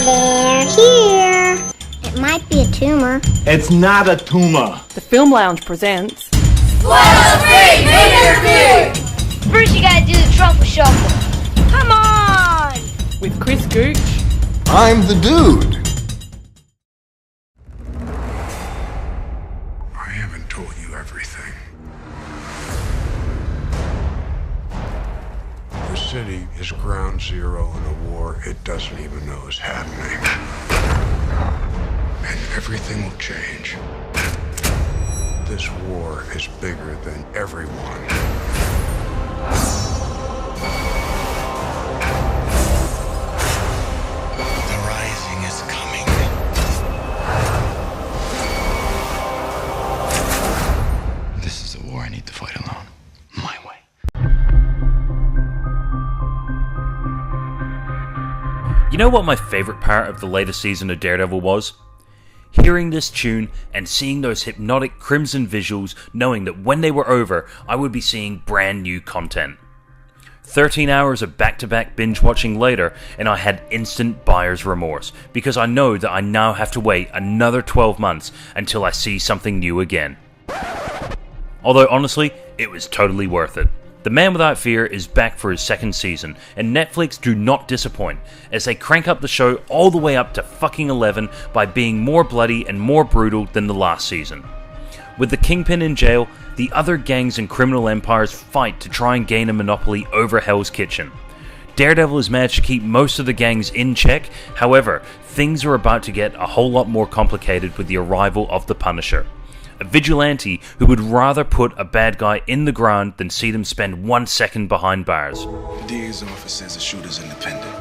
They're here. It might be a tumor. It's not a tumor. The Film Lounge presents 103 Interview! First you gotta do the truffle shuffle. Come on! with Chris Gooch. I'm the dude. I haven't told you everything. The city is ground zero in a war it doesn't even know is happening. And everything will change. This war is bigger than everyone. The rising is coming. This is a war I need to fight alone. My way. You know what my favourite part of the latest season of Daredevil was? Hearing this tune and seeing those hypnotic crimson visuals, knowing that when they were over, I would be seeing brand new content. 13 hours of back-to-back binge watching later, and I had instant buyer's remorse, because I know that I now have to wait another 12 months until I see something new again. Although honestly, it was totally worth it. The Man Without Fear is back for his second season, and Netflix do not disappoint, as they crank up the show all the way up to fucking 11 by being more bloody and more brutal than the last season. With the Kingpin in jail, the other gangs and criminal empires fight to try and gain a monopoly over Hell's Kitchen. Daredevil has managed to keep most of the gangs in check, however, things are about to get a whole lot more complicated with the arrival of the Punisher. A vigilante who would rather put a bad guy in the ground than see them spend 1 second behind bars. The DA's office says the shooter's independent.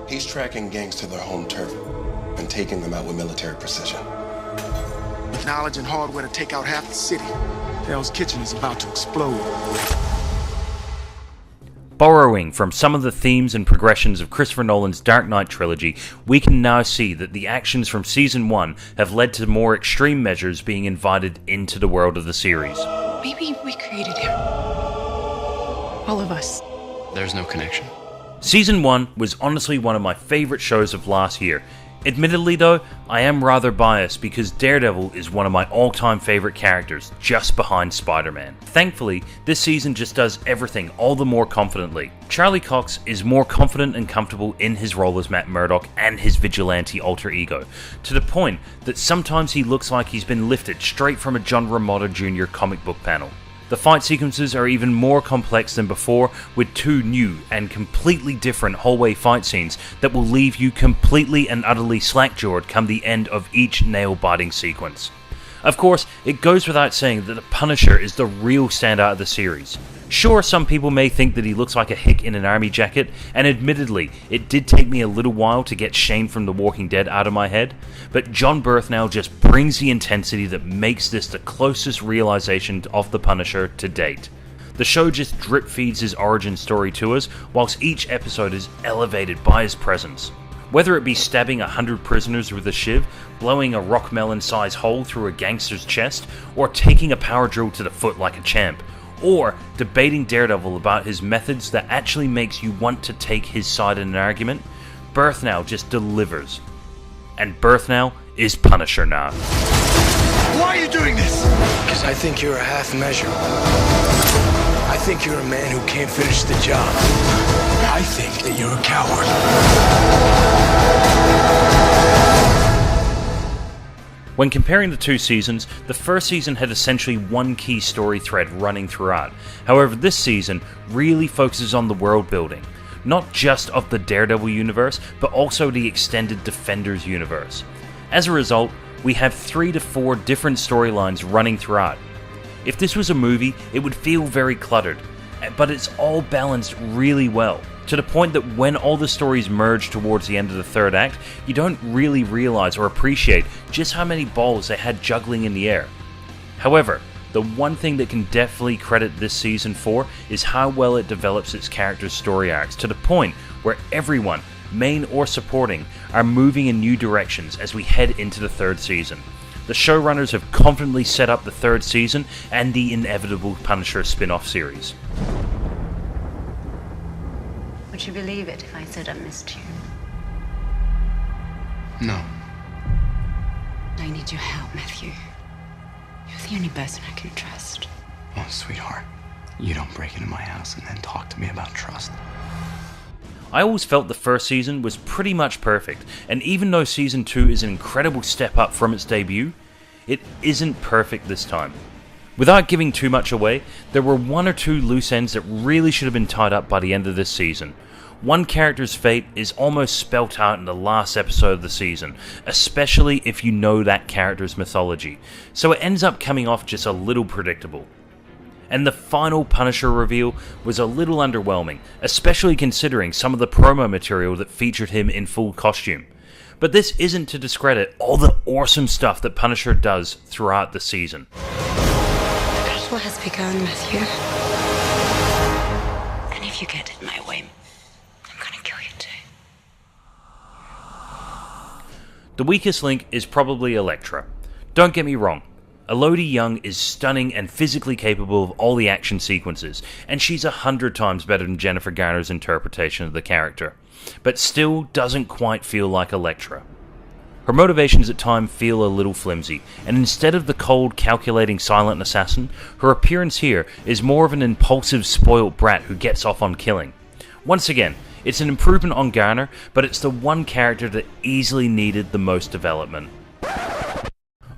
He's tracking gangs to their home turf and taking them out with military precision. With knowledge and hardware to take out half the city, Hell's Kitchen is about to explode. Borrowing from some of the themes and progressions of Christopher Nolan's Dark Knight trilogy, we can now see that the actions from Season 1 have led to more extreme measures being invited into the world of the series. Maybe we created him. All of us. There's no connection. Season 1 was honestly one of my favourite shows of last year. Admittedly though, I am rather biased because Daredevil is one of my all-time favourite characters, just behind Spider-Man. Thankfully, this season just does everything all the more confidently. Charlie Cox is more confident and comfortable in his role as Matt Murdock and his vigilante alter ego, to the point that sometimes he looks like he's been lifted straight from a John Romita Jr. comic book panel. The fight sequences are even more complex than before, with two new and completely different hallway fight scenes that will leave you completely and utterly slack-jawed come the end of each nail-biting sequence. Of course, it goes without saying that the Punisher is the real standout of the series. Sure, some people may think that he looks like a hick in an army jacket, and admittedly, it did take me a little while to get Shane from The Walking Dead out of my head, but John Berthnell just brings the intensity that makes this the closest realization of the Punisher to date. The show just drip feeds his origin story to us, whilst each episode is elevated by his presence. Whether it be stabbing 100 prisoners with a shiv, blowing a rockmelon-sized hole through a gangster's chest, or taking a power drill to the foot like a champ, or debating Daredevil about his methods that actually makes you want to take his side in an argument, Berthnell just delivers. And Berthnell is Punisher now. Why are you doing this? Because I think you're a half measure. I think you're a man who can't finish the job. I think that you're a coward. When comparing the two seasons, the first season had essentially one key story thread running throughout. However, this season really focuses on the world building, not just of the Daredevil universe, but also the extended Defenders universe. As a result, we have 3 to 4 different storylines running throughout. If this was a movie, it would feel very cluttered, but it's all balanced really well, to the point that when all the stories merge towards the end of the third act, you don't really realize or appreciate just how many balls they had juggling in the air. However, the one thing that can definitely credit this season for is how well it develops its characters' story arcs, to the point where everyone, main or supporting, are moving in new directions as we head into the third season. The showrunners have confidently set up the third season and the inevitable Punisher spin-off series. Would you believe it if I said I missed you? No. I need your help, Matthew. You're the only person I can trust. Oh, sweetheart. You don't break into my house and then talk to me about trust. I always felt the first season was pretty much perfect, and even though season 2 is an incredible step up from its debut, it isn't perfect this time. Without giving too much away, there were one or two loose ends that really should have been tied up by the end of this season. One character's fate is almost spelt out in the last episode of the season, especially if you know that character's mythology, so it ends up coming off just a little predictable. And the final Punisher reveal was a little underwhelming, especially considering some of the promo material that featured him in full costume. But this isn't to discredit all the awesome stuff that Punisher does throughout the season. The battle has begun, Matthew. And if you get in my way, I'm gonna kill you too. The weakest link is probably Elektra. Don't get me wrong, Elodie Yung is stunning and physically capable of all the action sequences, and she's 100 times better than Jennifer Garner's interpretation of the character, but still doesn't quite feel like Elektra. Her motivations at times feel a little flimsy, and instead of the cold, calculating, silent assassin, her appearance here is more of an impulsive, spoilt brat who gets off on killing. Once again, it's an improvement on Garner, but it's the one character that easily needed the most development.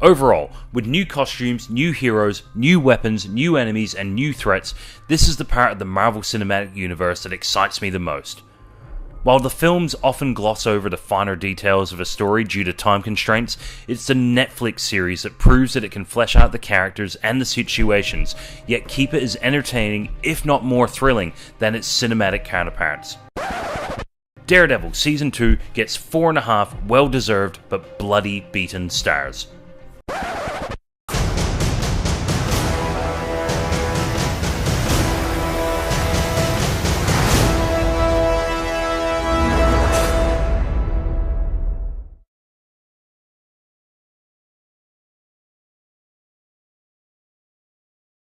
Overall, with new costumes, new heroes, new weapons, new enemies, and new threats, this is the part of the Marvel Cinematic Universe that excites me the most. While the films often gloss over the finer details of a story due to time constraints, it's the Netflix series that proves that it can flesh out the characters and the situations, yet keep it as entertaining, if not more thrilling, than its cinematic counterparts. Daredevil Season 2 gets 4.5 well-deserved but bloody beaten stars.